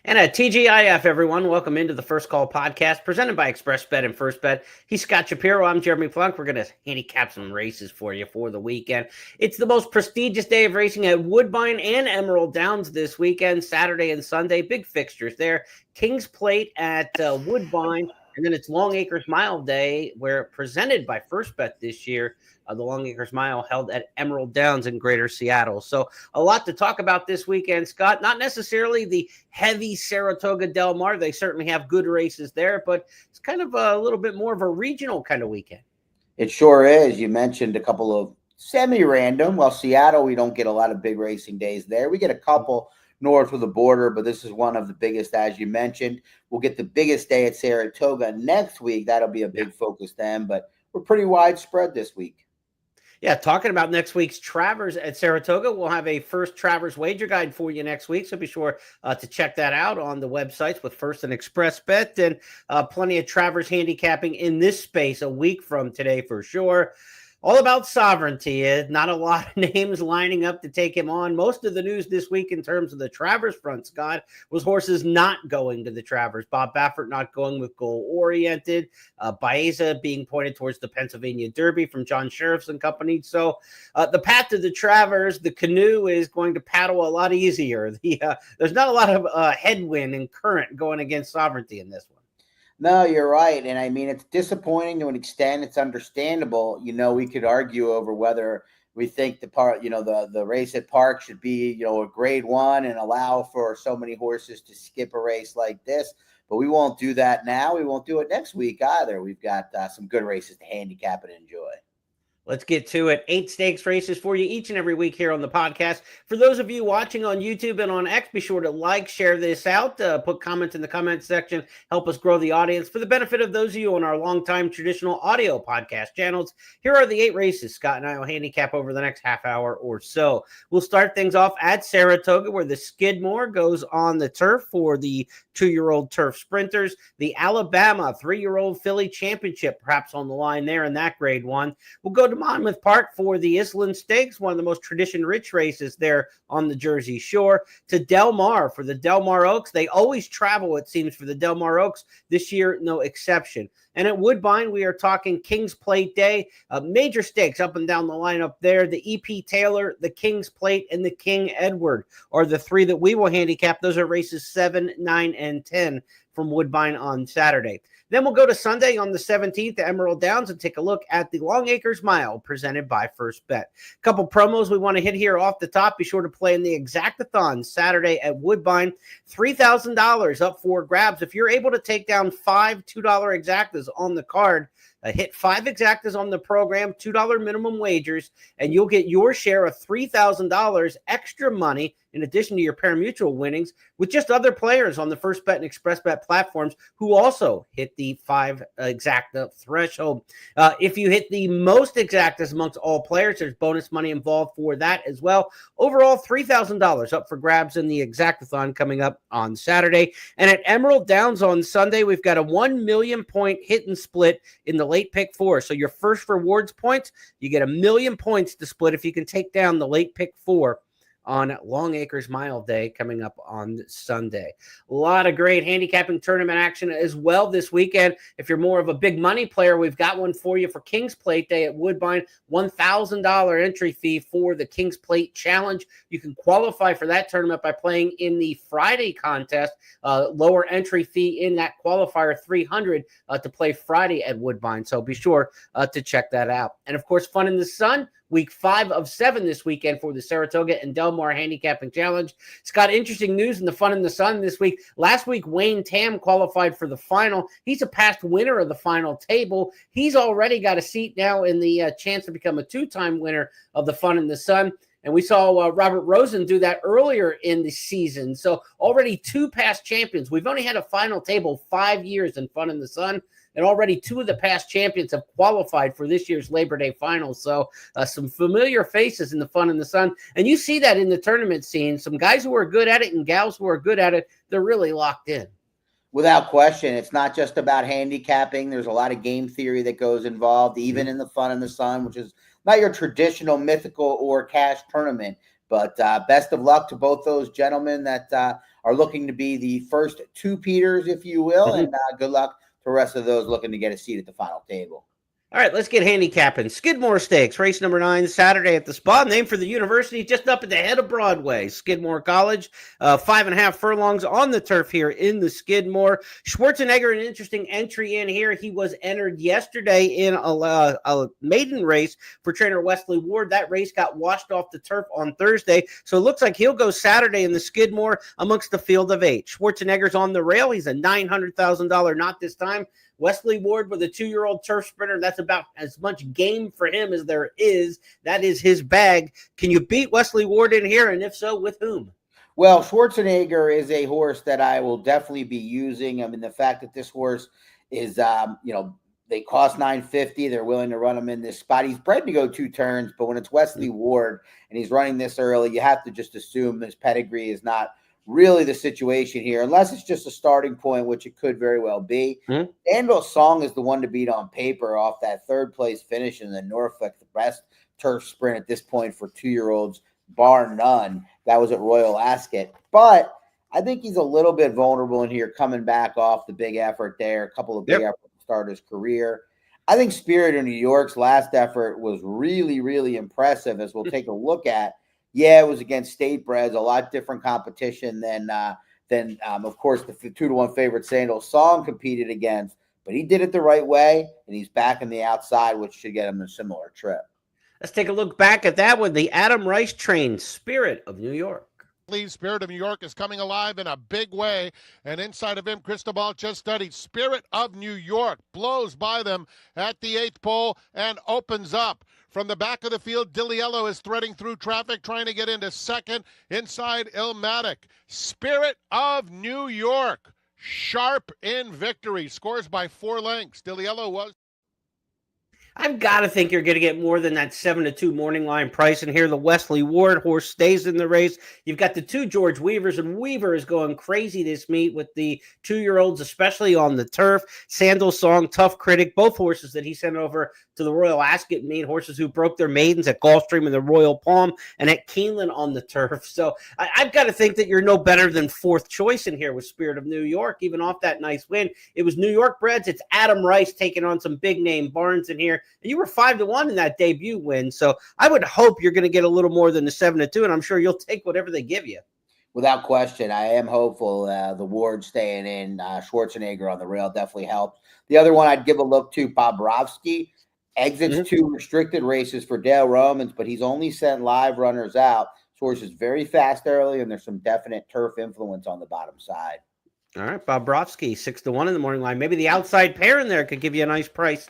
And at TGIF, everyone, welcome into the First Call podcast presented by ExpressBet and First Bet. He's Scott Shapiro. I'm Jeremy Plonk. We're going to handicap some races for you for the weekend. It's the most prestigious day of racing at Woodbine and Emerald Downs this weekend, Saturday and Sunday. Big fixtures there. King's Plate at Woodbine, and then it's Longacres Mile Day, where presented by First Bet this year. The Longacres Mile held at Emerald Downs in Greater Seattle. So a lot to talk about this weekend, Scott. Not necessarily the heavy Saratoga Del Mar. They certainly have good races there, but it's kind of a little bit more of a regional kind of weekend. It sure is. You mentioned a couple of semi-random. Well, Seattle, we don't get a lot of big racing days there. We get a couple north of the border, but this is one of the biggest, as you mentioned. We'll get the biggest day at Saratoga next week. That'll be a big focus then, but we're pretty widespread this week. Yeah, talking about next week's Travers at Saratoga, we'll have a first Travers wager guide for you next week, so be sure to check that out on the websites with First and Express Bet, and plenty of Travers handicapping in this space a week from today for sure. All about sovereignty. Not a lot of names lining up to take him on. Most of the news this week in terms of the Travers front, Scott, was horses not going to the Travers. Bob Baffert not going with Goal Oriented. Baeza being pointed towards the Pennsylvania Derby from John Sheriff's and company. So the path to the Travers, the canoe is going to paddle a lot easier. There's not a lot of headwind and current going against sovereignty in this one. No, you're right. And I mean, it's disappointing to an extent. It's understandable. You know, we could argue over whether we think the race at Park should be, a grade 1 and allow for so many horses to skip a race like this. But we won't do that now. We won't do it next week either. We've got some good races to handicap and enjoy. Let's get to it. 8 stakes races for you each and every week here on the podcast. For those of you watching on YouTube and on X, be sure to like, share this out, put comments in the comments section, help us grow the audience. For the benefit of those of you on our longtime traditional audio podcast channels, here are the 8 races Scott and I will handicap over the next half hour or so. We'll start things off at Saratoga, where the Skidmore goes on the turf for the 2-year-old turf sprinters. The Alabama 3-year-old filly championship perhaps on the line there in that grade 1. We'll go to Monmouth Park for the Iselin Stakes, one of the most tradition-rich races there on the Jersey Shore. To Del Mar for the Del Mar Oaks. They always travel, it seems, for the Del Mar Oaks. This year, no exception. And at Woodbine, we are talking King's Plate Day. Major stakes up and down the lineup there. The E.P. Taylor, the King's Plate, and the King Edward are the 3 that we will handicap. Those are races 7, 9, and 10 from Woodbine on Saturday. Then we'll go to Sunday on the 17th to Emerald Downs and take a look at the Longacres Mile presented by First Bet. A couple promos we want to hit here off the top. Be sure to play in the Exactathon Saturday at Woodbine. $3,000 up for grabs. If you're able to take down 5 $2 exactas on the card, hit 5 exactas on the program, $2 minimum wagers, and you'll get your share of $3,000 extra money in addition to your pari-mutuel winnings with just other players on the First Bet and Express Bet platforms who also hit the 5 exacta threshold. If you hit the most exactas amongst all players, there's bonus money involved for that as well. Overall, $3,000 up for grabs in the Exactathon coming up on Saturday. And at Emerald Downs on Sunday, we've got a 1 million point hit and split in the late pick 4. So your first rewards points, you get 1 million points to split if you can take down the late pick 4 on Longacres Mile Day coming up on Sunday. A lot of great handicapping tournament action as well this weekend. If you're more of a big money player, we've got one for you for King's Plate Day at Woodbine. $1,000 entry fee for the King's Plate Challenge. You can qualify for that tournament by playing in the Friday contest. Lower entry fee in that qualifier, $300 to play Friday at Woodbine. So be sure to check that out. And of course, Fun in the Sun. Week 5 of 7 this weekend for the Saratoga and Del Mar Handicapping Challenge. It's got interesting news in the Fun in the Sun this week. Last week, Wayne Tam qualified for the final. He's a past winner of the final table. He's already got a seat now in the chance to become a 2-time winner of the Fun in the Sun. And we saw Robert Rosen do that earlier in the season. So already 2 past champions. We've only had a final table 5 years in Fun in the Sun. And already 2 of the past champions have qualified for this year's Labor Day Finals. So some familiar faces in the Fun in the Sun. And you see that in the tournament scene. Some guys who are good at it and gals who are good at it, they're really locked in. Without question, it's not just about handicapping. There's a lot of game theory that goes involved, even in the Fun in the Sun, which is not your traditional mythical or cash tournament. But best of luck to both those gentlemen that are looking to be the first two Peters, if you will, and good luck to the rest of those looking to get a seat at the final table. All right, let's get handicapping. Skidmore Stakes, race number 9, Saturday at the Spa, named for the university just up at the head of Broadway, Skidmore College. 5.5 furlongs on the turf here in the Skidmore. Schwarzenegger, an interesting entry in here. He was entered yesterday in a maiden race for trainer Wesley Ward. That race got washed off the turf on Thursday, so it looks like he'll go Saturday in the Skidmore amongst the field of 8. Schwarzenegger's on the rail. He's a $900,000 not this time. Wesley Ward with a 2-year-old turf sprinter. That's about as much game for him as there is. That is his bag. Can you beat Wesley Ward in here? And if so, with whom? Well, Schwarzenegger is a horse that I will definitely be using. I mean, the fact that this horse is, they cost $950. They're willing to run him in this spot. He's bred to go 2 turns, but when it's Wesley Ward and he's running this early, you have to just assume his pedigree is not really the situation here, unless it's just a starting point, which it could very well be. Daniel Song is the one to beat on paper off that 3rd place finish in the Norfolk, the best turf sprint at this point for 2-year-olds, bar none. That was at Royal Ascot. But I think he's a little bit vulnerable in here, coming back off the big effort there, a couple of big efforts to start his career. I think Spirit of New York's last effort was really, really impressive, as we'll take a look at. Yeah, it was against state breds, a lot different competition than of course, the 2-1 favorite Sandal Song competed against. But he did it the right way, and he's back in the outside, which should get him a similar trip. Let's take a look back at that one. The Adam Rice trained Spirit of New York. Spirit of New York is coming alive in a big way, and inside of him, Cristobal just studied. Spirit of New York blows by them at the 8th pole and opens up. From the back of the field, Dilliello is threading through traffic, trying to get into 2nd. Inside, Ilmatic. Spirit of New York, sharp in victory, scores by 4 lengths. Dilliello was... I've got to think you're going to get more than that 7-2 morning line price in here. The Wesley Ward horse stays in the race. You've got the 2 George Weavers, and Weaver is going crazy this meet with the 2-year-olds, especially on the turf. Sandal Song, Tough Critic, both horses that he sent over to the Royal Ascot meet, horses who broke their maidens at Gulfstream and the Royal Palm and at Keeneland on the turf. So I've got to think that you're no better than 4th choice in here with Spirit of New York, even off that nice win. It was New York breds. It's Adam Rice taking on some big name Barnes in here. And you were 5-1 in that debut win. So I would hope you're going to get a little more than the 7-2, and I'm sure you'll take whatever they give you. Without question, I am hopeful the Ward staying in. Schwarzenegger on the rail definitely helped. The other one I'd give a look to, Bobrovsky, exits 2 restricted races for Dale Romans, but he's only sent live runners out. This horse is very fast early, and there's some definite turf influence on the bottom side. All right, Bobrovsky, 6-1 in the morning line. Maybe the outside pair in there could give you a nice price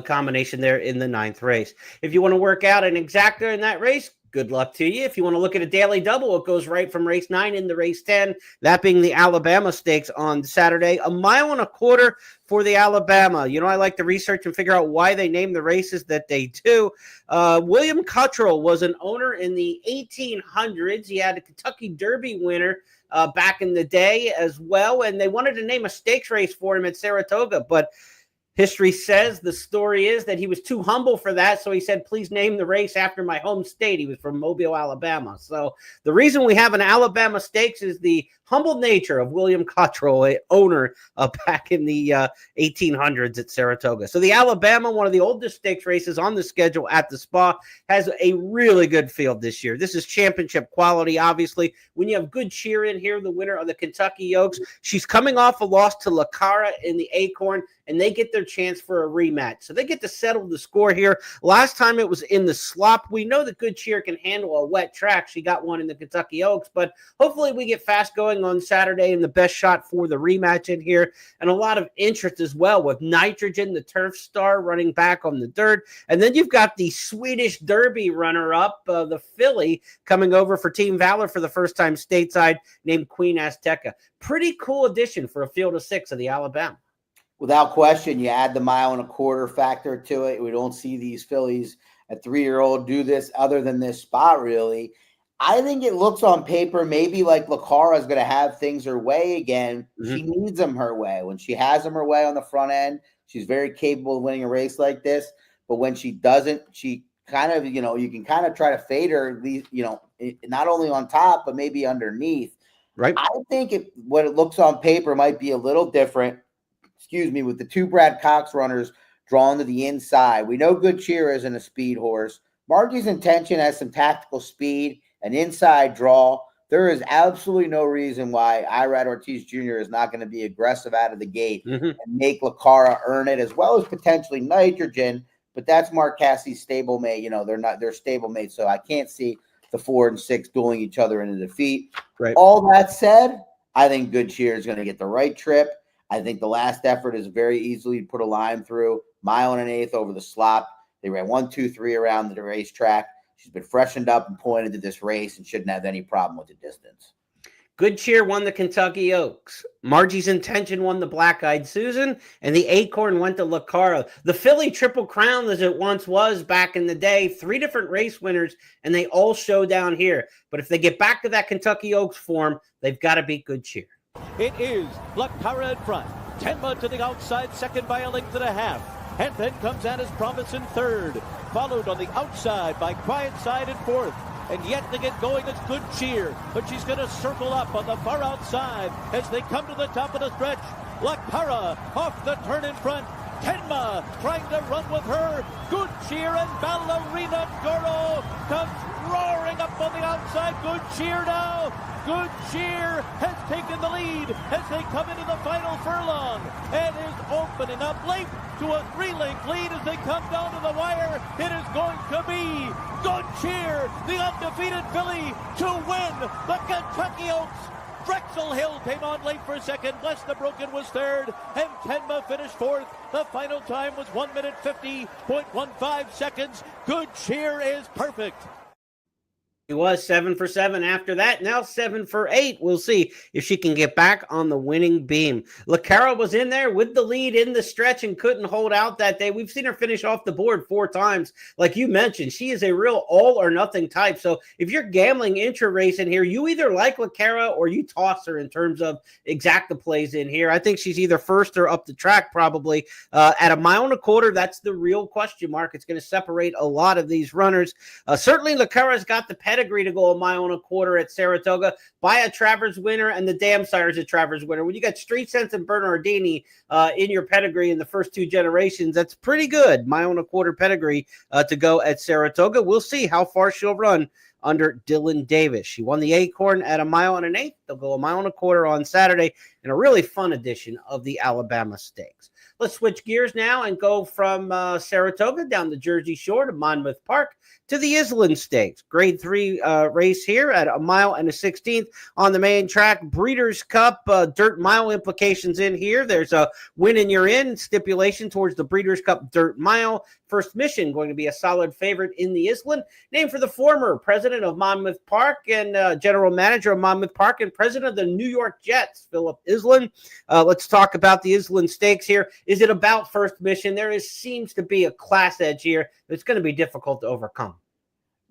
combination there in the 9th race. If you want to work out an exacta in that race, good luck to you. If you want to look at a daily double, it goes right from race 9 into race 10, that being the Alabama Stakes on Saturday. 1.25 miles for the Alabama. You know, I like to research and figure out why they name the races that they do. William Cottrell was an owner in the 1800s. He had a Kentucky Derby winner back in the day as well, and they wanted to name a stakes race for him at Saratoga, but history says the story is that he was too humble for that, so he said, please name the race after my home state. He was from Mobile, Alabama. So the reason we have an Alabama Stakes is the humble nature of William Cottrell, a owner back in the 1800s at Saratoga. So the Alabama, one of the oldest stakes races on the schedule at the Spa, has a really good field this year. This is championship quality, obviously. When you have good cheer in here, the winner of the Kentucky Oaks, she's coming off a loss to La Cara in the Acorn, and they get their chance for a rematch. So they get to settle the score here. Last time it was in the slop. We know that good cheer can handle a wet track. She got one in the Kentucky Oaks, but hopefully we get fast going on Saturday and the best shot for the rematch in here. And a lot of interest as well with Nitrogen, the turf star, running back on the dirt. And then you've got the Swedish Derby runner-up, the filly, coming over for Team Valor for the first time stateside, named Queen Azteca. Pretty cool addition for a field of 6 of the Alabama. Without question, you add the 1.25 mile factor to it. We don't see these fillies at 3-year-old do this other than this spot, really. I think it looks on paper maybe like La Cara is going to have things her way again. She needs them her way. When she has them her way on the front end, she's very capable of winning a race like this. But when she doesn't, she kind of, you can kind of try to fade her, not only on top, but maybe underneath. Right. I think what it looks on paper might be a little different, with the 2 Brad Cox runners drawn to the inside. We know Good Cheer isn't a speed horse. Margie's Intention has some tactical speed, an inside draw. There is absolutely no reason why Irad Ortiz Jr. is not going to be aggressive out of the gate and make Lucara earn it, as well as potentially Nitrogen. But that's Mark Cassie's stablemate. They're stablemate, so I can't see the 4 and 6 dueling each other into defeat. Right. All that said, I think Good Cheer is going to get the right trip. I think the last effort is very easily put a line through, 1 1/8 over the slop. They ran 1, 2, 3 around the racetrack. She's been freshened up and pointed to this race and shouldn't have any problem with the distance. Good Cheer won the Kentucky Oaks. Margie's Intention won the Black Eyed Susan, and the Acorn went to Lucara. The Philly Triple Crown, as it once was back in the day, 3 different race winners, and they all show down here. But if they get back to that Kentucky Oaks form, they've got to beat Good Cheer. It is Lucara in front. Tenma to the outside, second by a length and a half. And then comes Anna's Promise in third, followed on the outside by Quiet Side in fourth. And yet to get going is Good Cheer, but she's going to circle up on the far outside as they come to the top of the stretch. Lucara off the turn in front. Tenma trying to run with her. Good Cheer and Ballerina Goro comes roaring up on the outside. Good Cheer now. Good Cheer has taken the lead as they come into the final furlong and is opening up late to a 3-length lead as they come down to the wire. It is going to be Good Cheer, the undefeated filly, to win the Kentucky Oaks. Drexel Hill came on late for second. Bless the Broken was third, and Tenma finished fourth. The final time was 1 minute 50.15 seconds. Good Cheer is perfect. He was 7 for 7 after that. Now 7 for 8. We'll see if she can get back on the winning beam. Lucara was in there with the lead in the stretch and couldn't hold out that day. We've seen her finish off the board 4 times. Like you mentioned, she is a real all or nothing type. So if you're gambling intra-race in here, you either like Lucara or you toss her in terms of exacta plays in here. I think she's either first or up the track probably. At 1 1/4, that's the real question mark. It's going to separate a lot of these runners. Certainly Lucara's got the pedigree to go 1 1/4 at Saratoga by a Travers winner, and the Dam Sire's a Travers winner. When you got Street Sense and Bernardini in your pedigree in the first 2 generations, that's pretty good 1 1/4 pedigree to go at Saratoga. We'll see how far she'll run under Dylan Davis. She won the Acorn at 1 1/8. They'll go 1 1/4 on Saturday in a really fun edition of the Alabama Stakes. Let's switch gears now and go from Saratoga down the Jersey Shore to Monmouth Park to the Iselin Stakes. Grade 3 race here at 1 1/16 on the main track. Breeders' Cup, dirt mile implications in here. There's a win and you're in stipulation towards the Breeders' Cup dirt mile. First Mission going to be a solid favorite in the Iselin. Named for the former president of Monmouth Park and general manager of Monmouth Park and president of the New York Jets, Philip Iselin. Let's talk about the Iselin Stakes here. Is it about First Mission? There seems to be a class edge here that's going to be difficult to overcome.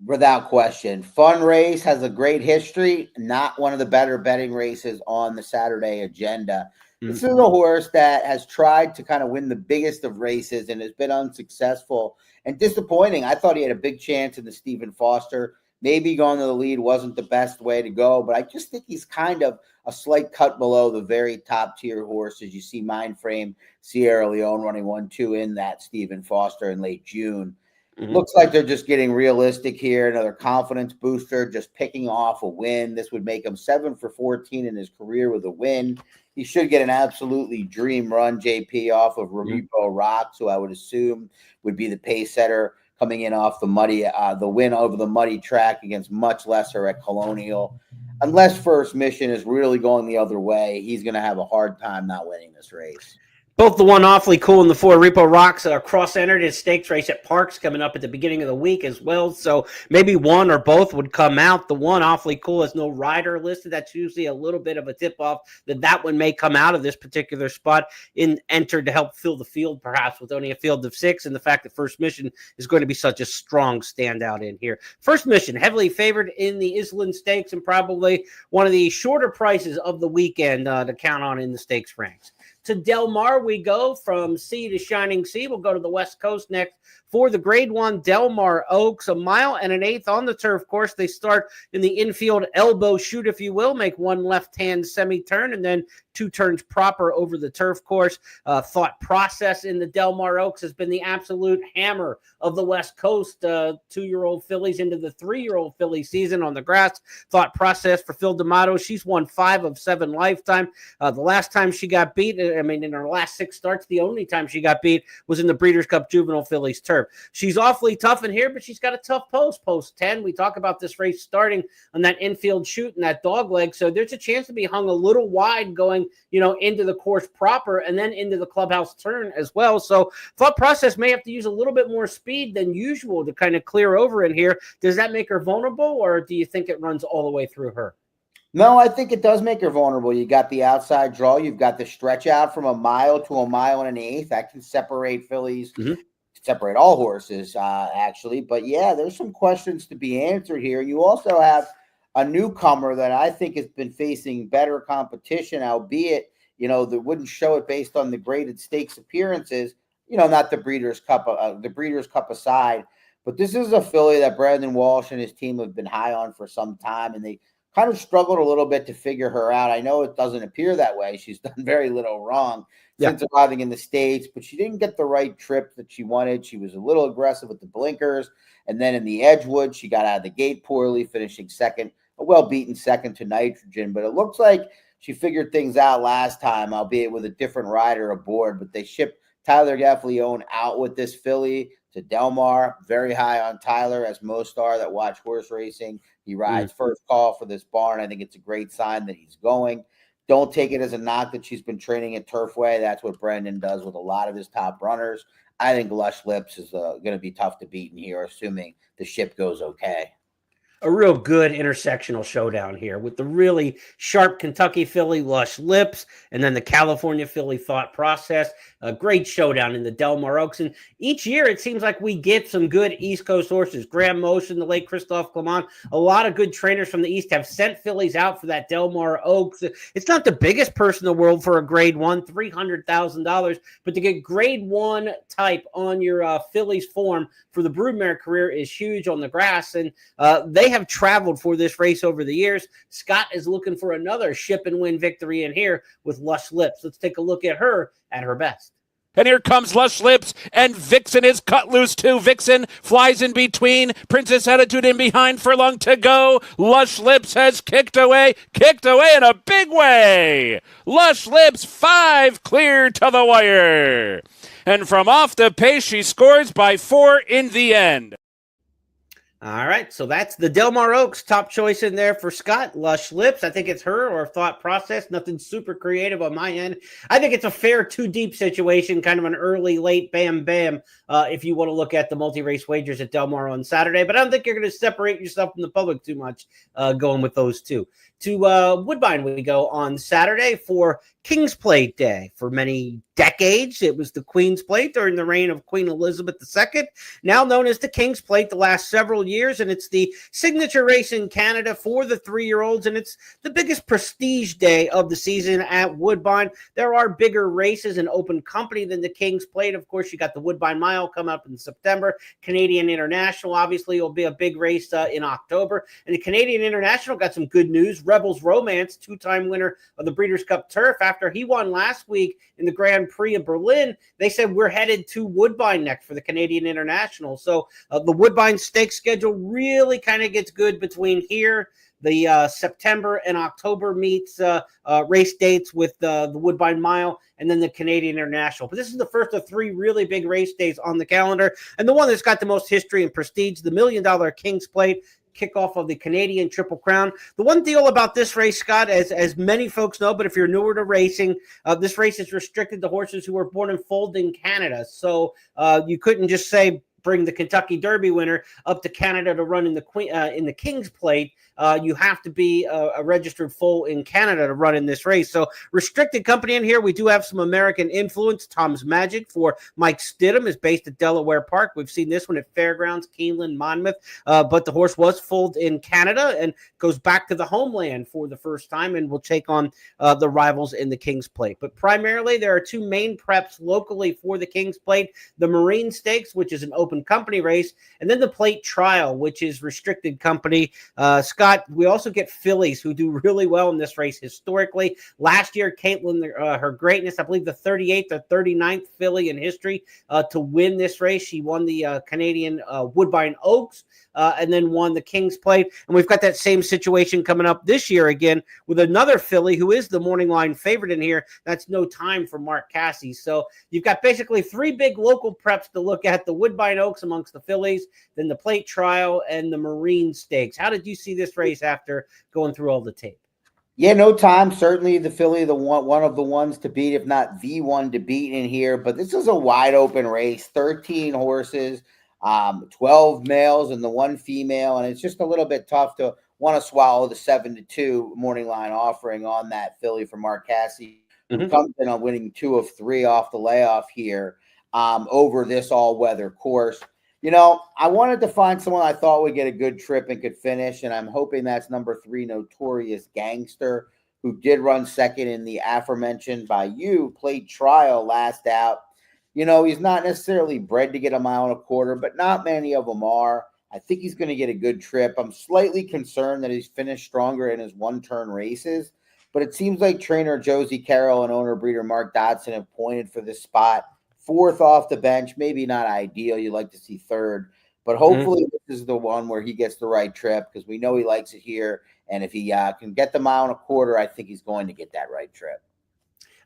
Without question. Fun race, has a great history. Not one of the better betting races on the Saturday agenda. This is a horse that has tried to kind of win the biggest of races and has been unsuccessful and disappointing. I thought he had a big chance in the Stephen Foster. Maybe going to the lead wasn't the best way to go, but I just think he's kind of a slight cut below the very top tier horses. You see Mindframe, Sierra Leone running 1-2 in that Stephen Foster in late June. Looks like they're just getting realistic here. Another confidence booster, just picking off a win. This would make him 7 for 14 in his career with a win. He should get an absolutely dream run, JP, off of Ramipo Rocks, who I would assume would be the pace setter coming in off the muddy, the win over the muddy track against much lesser at Colonial. Unless First Mission is really going the other way, he's going to have a hard time not winning this race. Both the one awfully cool and the 4 Repo Rocks cross-entered his stakes race at Parks coming up at the beginning of the week as well. So maybe one or both would come out. The one awfully cool has no rider listed. That's usually a little bit of a tip-off that one may come out of this particular spot entered to help fill the field, perhaps with only a field of 6, and the fact that First Mission is going to be such a strong standout in here. First Mission, heavily favored in the Iselin Stakes and probably one of the shorter prices of the weekend to count on in the stakes ranks. To Del Mar we go, from sea to shining sea. We'll go to the West Coast next for the Grade 1 Del Mar Oaks. 1 1/8 miles on the turf course. They start in the infield elbow shoot, if you will, make one left-hand semi-turn, and then 2 turns proper over the turf course. Thought Process in the Del Mar Oaks has been the absolute hammer of the West Coast. 2-year-old fillies into the 3-year-old filly season on the grass. Thought Process for Phil D'Amato. She's won 5 of 7 lifetime. The last time she got beat, in her last 6 starts, the only time she got beat was in the Breeders' Cup Juvenile Fillies turf. She's awfully tough in here, but she's got a tough post 10. We talk about this race starting on that infield shoot and that dog leg, so there's a chance to be hung a little wide going, into the course proper and then into the clubhouse turn as well. So Thought Process may have to use a little bit more speed than usual to kind of clear over in here. Does that make her vulnerable, or do you think it runs all the way through her? No, I think it does make her vulnerable. You got the outside draw. You've got the stretch out from 1 mile to 1.125 miles. That can separate fillies, separate all horses, actually. But, yeah, there's some questions to be answered here. You also have a newcomer that I think has been facing better competition, albeit, that wouldn't show it based on the graded stakes appearances, not the Breeders' Cup aside. But this is a filly that Brandon Walsh and his team have been high on for some time, and they kind of struggled a little bit to figure her out. I know it doesn't appear that way. She's done very little wrong since arriving in the States, but she didn't get the right trip that she wanted. She was a little aggressive with the blinkers. And then in the Edgewood, she got out of the gate poorly, finishing second, a well-beaten second to Nitrogen. But it looks like she figured things out last time, albeit with a different rider aboard. But they shipped Tyler Gaffalione out with this filly to Del Mar. Very high on Tyler, as most are that watch horse racing. He rides first call for this barn. I think it's a great sign that he's going. Don't take it as a knock that she's been training at Turfway. That's what Brendan does with a lot of his top runners. I think Lush Lips is going to be tough to beat in here, assuming the ship goes okay. A real good intersectional showdown here with the really sharp Kentucky filly Lush Lips and then the California filly Thought Process. A great showdown in the Del Mar Oaks. And each year it seems like we get some good East Coast horses. Graham Motion, the late Christophe Clement. A lot of good trainers from the East have sent fillies out for that Del Mar Oaks. It's not the biggest purse in the world for a grade 1, $300,000. But to get grade 1 type on your fillies form for the broodmare career is huge on the grass. And they have traveled for this race over the years. Scott is looking for another ship and win victory in here with Lush Lips. Let's take a look at her at her best. And here comes Lush Lips, and Vixen is cut loose too. Vixen flies in between. Princess Attitude in behind, Furlong to go. Lush Lips has kicked away in a big way. Lush Lips 5 clear to the wire. And from off the pace, she scores by 4 in the end. All right, so that's the Del Mar Oaks top choice in there for Scott. Lush Lips, I think it's her or Thought Process. Nothing super creative on my end. I think it's a fair 2-deep situation, kind of an early, late, bam, bam, if you want to look at the multi-race wagers at Del Mar on Saturday. But I don't think you're going to separate yourself from the public too much going with those two. To Woodbine we go on Saturday for King's Plate Day. For many decades, it was the Queen's Plate during the reign of Queen Elizabeth II, now known as the King's Plate the last several years, and it's the signature race in Canada for the 3-year-olds, and it's the biggest prestige day of the season at Woodbine. There are bigger races in open company than the King's Plate. Of course, you got the Woodbine Mile coming up in September. Canadian International, obviously, will be a big race in October, and the Canadian International got some good news. Rebels Romance, 2-time winner of the Breeders' Cup Turf, after he won last week in the Grand Prix of Berlin, they said we're headed to Woodbine next for the Canadian International. So the Woodbine Stakes schedule really kind of gets good between here, the September and October meets race dates with the Woodbine Mile and then the Canadian International. But this is the first of 3 really big race days on the calendar, and the one that's got the most history and prestige, the $1 million King's Plate, kickoff of the Canadian Triple Crown. The one deal about this race, Scott, as many folks know, but if you're newer to racing, this race is restricted to horses who were born and foaled in Canada. So you couldn't just say bring the Kentucky Derby winner up to Canada to run in the King's Plate. You have to be a registered foal in Canada to run in this race. So restricted company in here. We do have some American influence. Tom's Magic for Mike Stidham is based at Delaware Park. We've seen this one at Fairgrounds, Keeneland, Monmouth. But the horse was foaled in Canada and goes back to the homeland for the first time and will take on the rivals in the King's Plate. But primarily, there are 2 main preps locally for the King's Plate. The Marine Stakes, which is an open Open Company race, and then the Plate Trial, which is restricted company. Scott, we also get fillies who do really well in this race historically. Last year, Caitlin, her greatness, I believe the 38th or 39th filly in history to win this race. She won the Canadian Woodbine Oaks and then won the King's Plate. And we've got that same situation coming up this year again with another filly who is the morning line favorite in here. That's No Time for Mark Casse. So you've got basically three big local preps to look at: the Woodbine Oaks amongst the fillies, then the Plate Trial, and the Marine Stakes. How did you see this race after going through all the tape? Yeah, No Time, certainly the filly, one of the ones to beat, if not the one to beat in here. But this is a wide open race, 13 horses, 12 males and the one female, and it's just a little bit tough to want to swallow the 7-2 morning line offering on that filly for Mark Casse, who comes in on winning 2 of 3 off the layoff here over this all-weather course. You know, I wanted to find someone I thought would get a good trip and could finish, and I'm hoping that's number 3, Notorious Gangster, who did run second in the aforementioned by you Plate Trial last out. You know, he's not necessarily bred to get a mile and a quarter, but not many of them are. I think he's going to get a good trip. I'm slightly concerned that he's finished stronger in his one-turn races, but it seems like trainer Josie Carroll and owner-breeder Mark Dodson have pointed for this spot. 4th off the bench, maybe not ideal. You'd like to see 3rd, but hopefully this is the one where he gets the right trip, because we know he likes it here. And if he can get the mile and a quarter, I think he's going to get that right trip.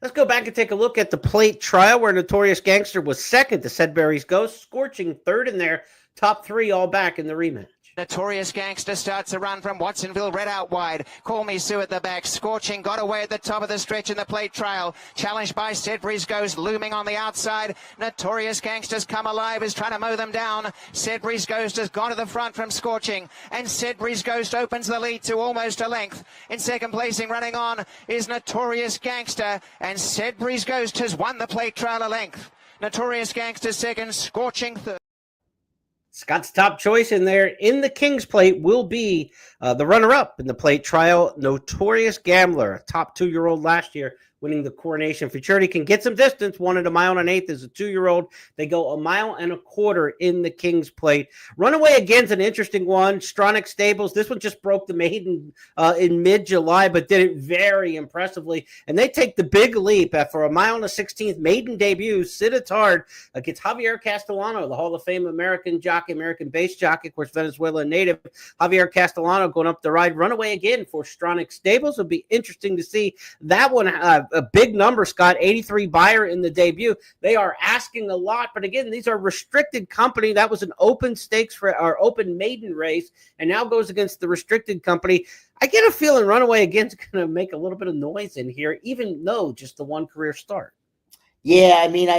Let's go back and take a look at the Plate Trial, where Notorious Gangster was second to Sedberry's Ghost, scorching 3rd in there, top 3 all back in the rematch. Notorious Gangster starts a run from Watsonville, red out wide. Call Me Sue at the back. Scorching got away at the top of the stretch in the Plate Trial. Challenged by Sedbury's Ghost, looming on the outside. Notorious Gangster's come alive, is trying to mow them down. Sedbury's Ghost has gone to the front from Scorching, and Sedbury's Ghost opens the lead to almost a length. In second placing, running on, is Notorious Gangster, and Sedbury's Ghost has won the Plate Trial a length. Notorious Gangster second, Scorching third. Scott's top choice in there in the King's Plate will be the runner-up in the Plate Trial, Notorious Gambler, a top 2-year-old last year, winning the Coronation Futurity. Can get some distance. Won at 1 1/8 as a 2-year-old. They go 1 1/4 in the King's Plate. Runaway Again's an interesting one. Stronach Stables. This one just broke the maiden in mid-July, but did it very impressively. And they take the big leap for 1 1/16 maiden debut. Sit It's Hard against Javier Castellano, the Hall of Fame American jockey, American base jockey, of course, Venezuelan native. Javier Castellano going up the ride. Runaway Again for Stronach Stables. It'll be interesting to see that one. A big number, Scott, 83 buyer in the debut. They are asking a lot, but again, these are restricted company. That was an open stakes for our open maiden race, and now goes against the restricted company. I get a feeling Runaway Again's going to make a little bit of noise in here, even though just the one career start. Yeah, I mean,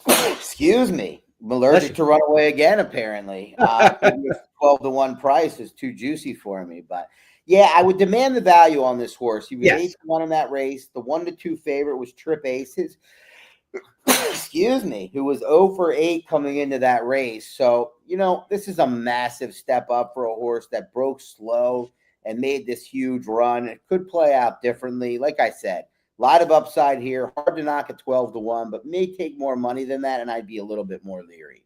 excuse me. I'm allergic to Runaway Again, apparently. 12-1 price is too juicy for me, but yeah, I would demand the value on this horse. He was 8-1 in that race. The 1-2 favorite was Trip Aces, excuse me, who was 0 for 8 coming into that race. So, you know, this is a massive step up for a horse that broke slow and made this huge run. It could play out differently. Like I said, a lot of upside here. Hard to knock at 12-1, but may take more money than that, and I'd be a little bit more leery.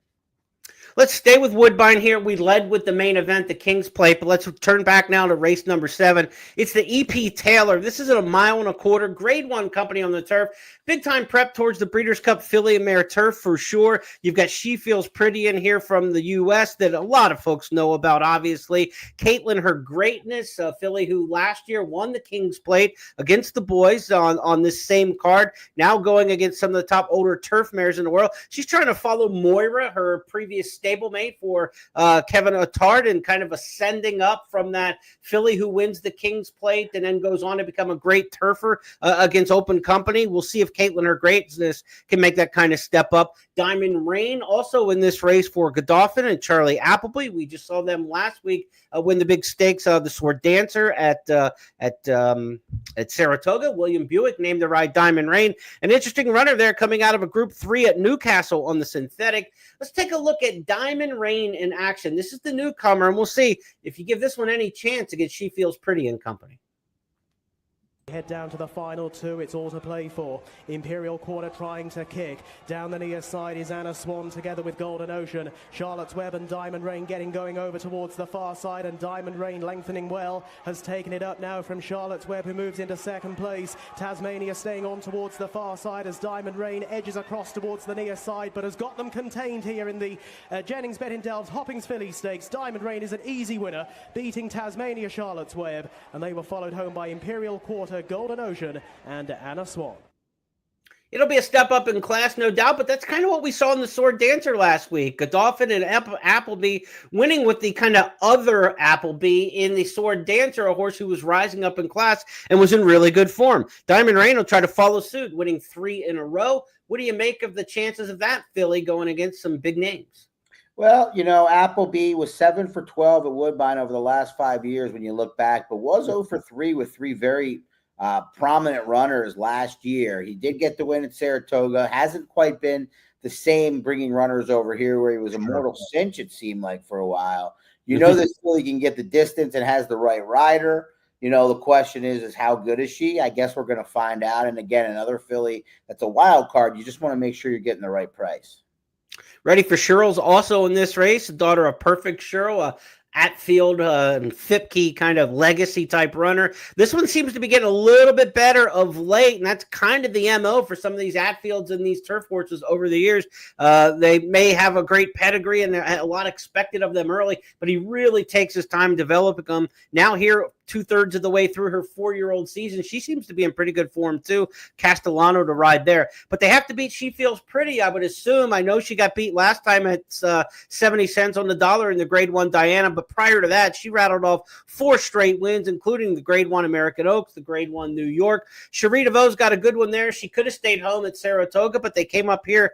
Let's stay with Woodbine here. We led with the main event, the King's Plate, but let's turn back now to race number 7. It's the E.P. Taylor. This is at 1 1/4, grade 1 company on the turf. Big time prep towards the Breeders' Cup Filly and Mare Turf for sure. You've got She Feels Pretty in here from the U.S. that a lot of folks know about, obviously. Caitlin, Her Greatness, a filly who last year won the King's Plate against the boys on this same card, now going against some of the top older turf mares in the world. She's trying to follow Moira, her previous stablemate for Kevin Attard, and kind of ascending up from that filly who wins the King's Plate and then goes on to become a great turfer against open company. We'll see if Caitlin, Her Greatness, can make that kind of step up. Diamond Rain also in this race for Godolphin and Charlie Appleby. We just saw them last week win the big stakes of the Sword Dancer at Saratoga. William Buick named the ride Diamond Rain. An interesting runner there coming out of a Group 3 at Newcastle on the synthetic. Let's take a look at Diamond Rain in action. This is the newcomer, and we'll see if you give this one any chance against She Feels Pretty and company. Head down to the final two, it's all to play for. Imperial Quarter trying to kick. Down the near side is Anna Swan together with Golden Ocean. Charlotte's Web and Diamond Rain going over towards the far side, and Diamond Rain lengthening well, has taken it up now from Charlotte's Web, who moves into second place. Tasmania staying on towards the far side as Diamond Rain edges across towards the near side, but has got them contained here in the Jennings Bettindells Hoppings Philly Stakes. Diamond Rain is an easy winner, beating Tasmania Charlotte's Web, and they were followed home by Imperial Quarter, Golden Ocean, and Anna Swan. It'll be a step up in class, no doubt, but that's kind of what we saw in the Sword Dancer last week. Godolphin and Appleby winning with the kind of other Appleby in the Sword Dancer, a horse who was rising up in class and was in really good form. Diamond Rain will try to follow suit, winning 3 in a row. What do you make of the chances of that filly going against some big names? Well, Appleby was 7 for 12 at Woodbine over the last 5 years when you look back, but was 0 for 3 with 3 very prominent runners last year. He did get the win at Saratoga. Hasn't quite been the same bringing runners over here where he was a mortal cinch, it seemed like, for a while. This filly can get the distance and has the right rider. The question is how good is she? I guess we're going to find out. And again, another filly that's a wild card. You just want to make sure you're getting the right price. Ready for Sherrill's also in this race, the daughter of Perfect Sherrill, Atfield and Fipke kind of legacy type runner. This one seems to be getting a little bit better of late, and that's kind of the MO for some of these Atfields and these turf horses over the years. They may have a great pedigree and a lot expected of them early, but he really takes his time developing them. Now here, 2/3 of the way through her 4-year-old season, she seems to be in pretty good form too. Castellano to ride there, but they have to beat She Feels Pretty, I would assume. I know she got beat last time at 70 cents on the dollar in the Grade 1 Diana, but prior to that, she rattled off 4 straight wins, including the Grade 1 American Oaks, the Grade 1 New York. Cherie DeVoe's got a good one there. She could have stayed home at Saratoga, but they came up here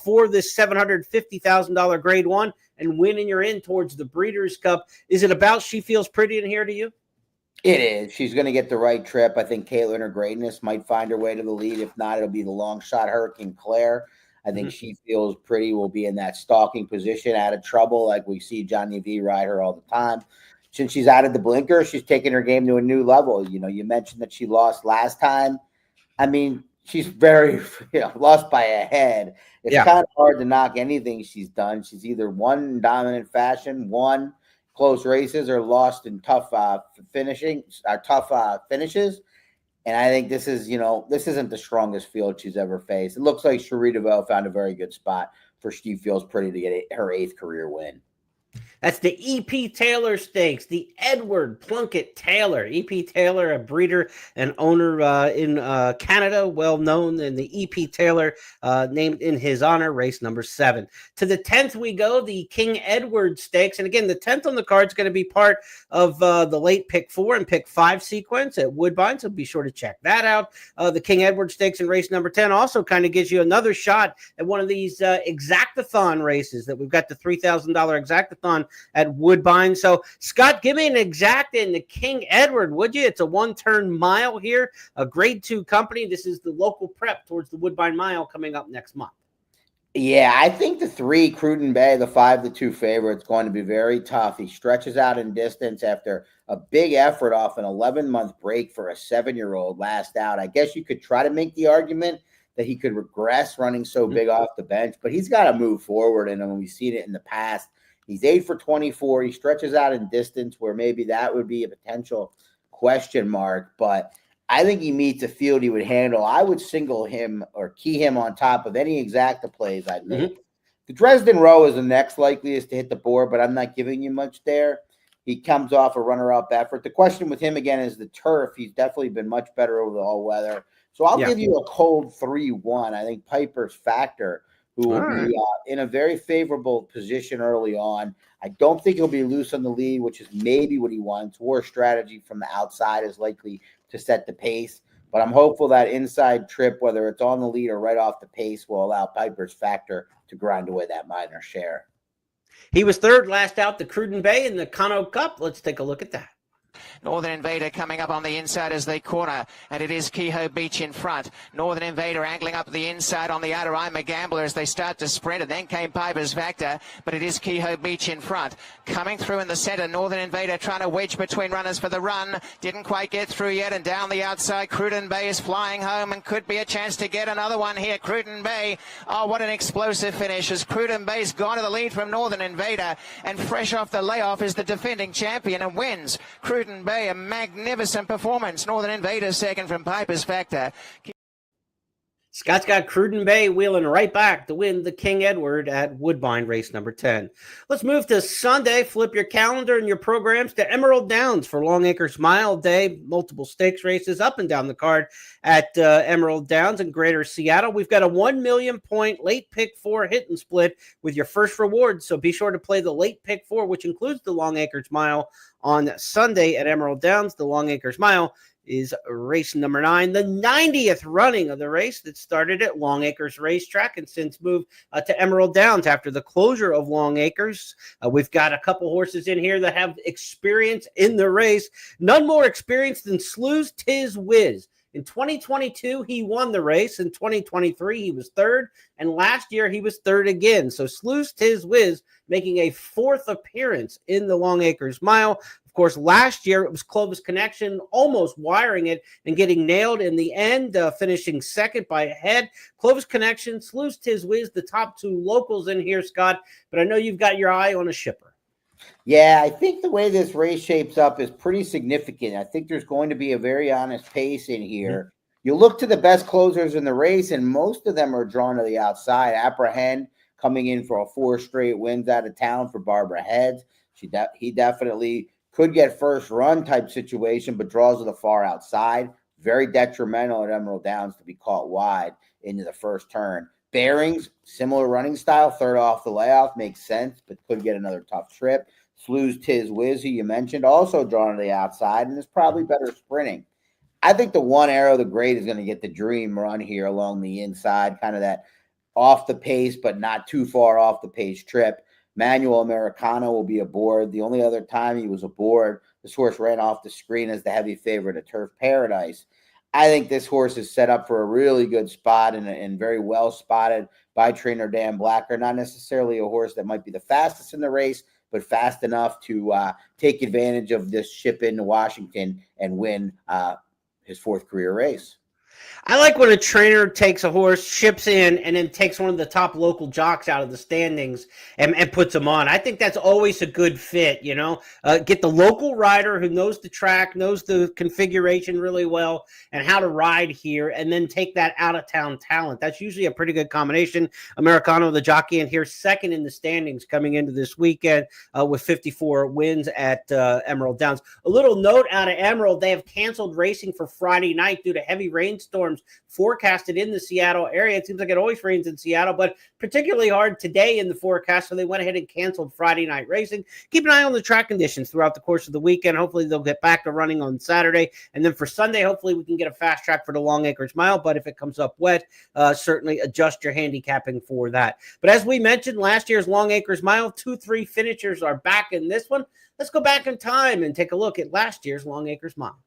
for this $750,000 Grade 1 and win, and you're in towards the Breeders' Cup. Is it about She Feels Pretty in here to you? It is. She's going to get the right trip. I think Caitlin or Greatness might find her way to the lead. If not, it'll be the long shot Hurricane Claire. I think She Feels Pretty will be in that stalking position, out of trouble, like we see Johnny V ride her all the time. Since she's added the blinker, she's taken her game to a new level. You mentioned that she lost last time. I mean, she's very lost by a head. It's kind of hard to knock anything she's done. She's either won in dominant fashion, won close races, or lost in tough finishes. And I think this isn't the strongest field she's ever faced. It looks like Cherie DeVoe found a very good spot for She Feels Pretty to get her 8th career win. That's the E.P. Taylor Stakes, the Edward Plunkett Taylor. E.P. Taylor, a breeder and owner in Canada, well known, and the E.P. Taylor named in his honor, race number 7. To the 10th we go, the King Edward Stakes. And again, the 10th on the card is going to be part of the late pick 4 and pick 5 sequence at Woodbine, so be sure to check that out. The King Edward Stakes in race number 10 also kind of gives you another shot at one of these exactathon races that we've got, the $3,000 exactathon at Woodbine. So, Scott, give me an exact in the King Edward, would you? It's a 1-turn mile here, a Grade 2 company. This is the local prep towards the Woodbine Mile coming up next month. Yeah, I think the 3, Cruden Bay, the 5, the 2 favorite, is going to be very tough. He stretches out in distance after a big effort off an 11-month break for a 7-year-old last out. I guess you could try to make the argument that he could regress running so big off the bench, but he's got to move forward. And when we've seen it in the past, he's 8 for 24. He stretches out in distance where maybe that would be a potential question mark, but I think he meets a field he would handle. I would single him or key him on top of any exacta plays I'd make. The Dresden Row is the next likeliest to hit the board, but I'm not giving you much there. He comes off a runner-up effort. The question with him, again, is the turf. He's definitely been much better over the all-weather. So I'll give you a cold 3-1. I think Piper's Factor, who will be in a very favorable position early on. I don't think he'll be loose on the lead, which is maybe what he wants. War strategy from the outside is likely to set the pace. But I'm hopeful that inside trip, whether it's on the lead or right off the pace, will allow Piper's Factor to grind away that minor share. He was 3rd last out, the Cruden Bay in the Conneaut Cup. Let's take a look at that. Northern Invader coming up on the inside as they corner, and it is Kehoe Beach in front. Northern Invader angling up the inside on the outer. I'm a Gambler as they start to sprint, and then came Piper's Factor, but it is Kehoe Beach in front. Coming through in the centre, Northern Invader trying to wedge between runners for the run. Didn't quite get through yet, and down the outside, Cruden Bay is flying home and could be a chance to get another one here. Cruden Bay, oh, what an explosive finish as Cruden Bay's gone to the lead from Northern Invader, and fresh off the layoff is the defending champion and wins. Cruden Bay, a magnificent performance. Northern Invader second from Piper's Factor. Scott's got Cruden Bay wheeling right back to win the King Edward at Woodbine, race number 10. Let's move to Sunday. Flip your calendar and your programs to Emerald Downs for Longacres Mile Day. Multiple stakes races up and down the card at Emerald Downs in Greater Seattle. We've got a 1 million point late pick 4 hit and split with your first reward. So be sure to play the late pick 4, which includes the Longacres Mile on Sunday at Emerald Downs. The Longacres Mile is race number 9, the 90th running of the race that started at Longacres Racetrack and since moved to Emerald Downs after the closure of Longacres. We've got a couple horses in here that have experience in the race. None more experienced than Slew's Tiz Whiz. In 2022, he won the race. In 2023, he was third. And last year, he was third again. So Slew's Tiz Whiz making a 4th appearance in the Longacres Mile. Of course, last year it was Clovis Connection almost wiring it and getting nailed in the end, finishing second by a head. Clovis Connection, Slew's Tiz Whiz, the top 2 locals in here, Scott. But I know you've got your eye on a shipper. Yeah, I think the way this race shapes up is pretty significant. I think there's going to be a very honest pace in here. Mm-hmm. You look to the best closers in the race, and most of them are drawn to the outside. Apprehend coming in for a 4 straight wins out of town for Barbara Heads. He definitely could get first run type situation, but draws to the far outside. Very detrimental at Emerald Downs to be caught wide into the first turn. Bearings, similar running style, third off the layoff, makes sense, but could get another tough trip. Slew's Tiz Whiz, who you mentioned, also drawn to the outside and is probably better sprinting. I think the One Arrow the Great is going to get the dream run here along the inside, kind of that off the pace, but not too far off the pace trip. Manuel Americano will be aboard. The only other time he was aboard, this horse ran off the screen as the heavy favorite at Turf Paradise. I think this horse is set up for a really good spot and very well spotted by trainer Dan Blacker. Not necessarily a horse that might be the fastest in the race, but fast enough to take advantage of this ship into Washington and win his 4th career race. I like when a trainer takes a horse, ships in, and then takes one of the top local jocks out of the standings and puts them on. I think that's always a good fit, you know. Get the local rider who knows the track, knows the configuration really well, and how to ride here, and then take that out-of-town talent. That's usually a pretty good combination. Americano, the jockey in here, second in the standings coming into this weekend with 54 wins at Emerald Downs. A little note out of Emerald, they have canceled racing for Friday night due to heavy rainstorms forecasted in the Seattle area. It seems like it always rains in Seattle, but particularly hard today in the forecast, so they went ahead and canceled Friday night racing. Keep an eye on the track conditions throughout the course of the weekend. Hopefully they'll get back to running on Saturday, and then for Sunday, hopefully we can get a fast track for the Longacres Mile, but if it comes up wet, certainly adjust your handicapping for that. But as we mentioned, last year's Longacres Mile, 2-3 finishers are back in this one. Let's go back in time and take a look at last year's Longacres Mile.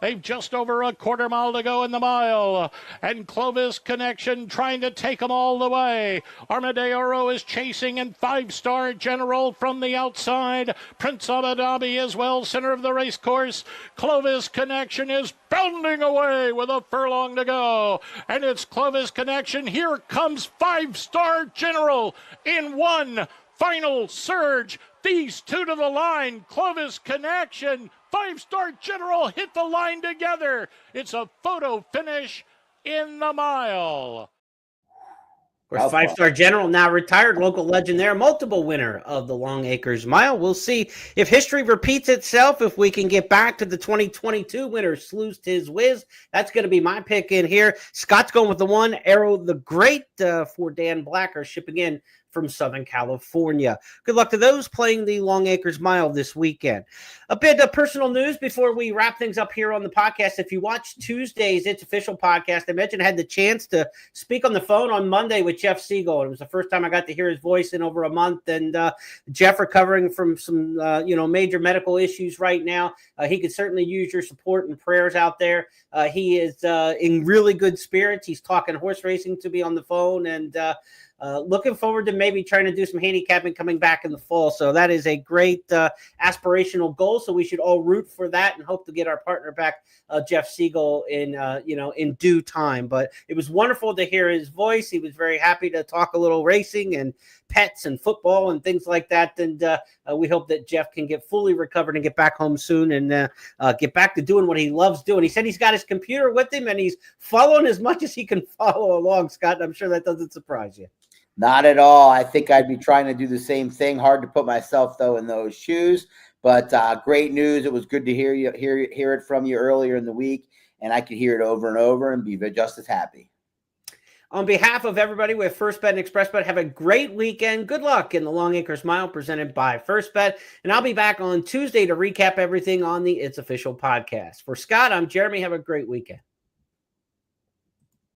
They've just over a quarter mile to go in the mile, and Clovis Connection trying to take them all the way. Armadillo is chasing, and 5-Star General from the outside. Prince Abu Dhabi as well, center of the race course. Clovis Connection is bounding away with a furlong to go, and it's Clovis Connection. Here comes 5-Star General in one final surge. These two to the line. Clovis Connection, 5-Star General hit the line together. It's a photo finish in the mile. Of course, 5-Star General, now retired local legend there, multiple winner of the Longacres Mile. We'll see if history repeats itself, if we can get back to the 2022 winner, Slew's Tiz Whiz. That's going to be my pick in here. Scott's going with the One Arrow the Great for Dan Blacker, shipping in from Southern California. Good luck to those playing the Longacres Mile this weekend. A bit of personal news before we wrap things up here on the podcast. If you watch Tuesday's It's Official podcast, I mentioned I had the chance to speak on the phone on Monday with Jeff Siegel. It was the first time I got to hear his voice in over a month. And Jeff recovering from some, major medical issues right now. He could certainly use your support and prayers out there. He is in really good spirits. He's talking horse racing to me on the phone, and looking forward to maybe trying to do some handicapping coming back in the fall. So that is a great aspirational goal. So we should all root for that and hope to get our partner back, Jeff Siegel, in due time. But it was wonderful to hear his voice. He was very happy to talk a little racing and pets and football and things like that. And we hope that Jeff can get fully recovered and get back home soon and get back to doing what he loves doing. He said he's got his computer with him and he's following as much as he can follow along, Scott. I'm sure that doesn't surprise you. Not at all. I think I'd be trying to do the same thing. Hard to put myself, though, in those shoes. But great news. It was good to hear it from you earlier in the week, and I could hear it over and over and be just as happy. On behalf of everybody with First Bet and Express Bet, have a great weekend. Good luck in the Longacres Mile presented by First Bet. And I'll be back on Tuesday to recap everything on the It's Official podcast. For Scott, I'm Jeremy. Have a great weekend.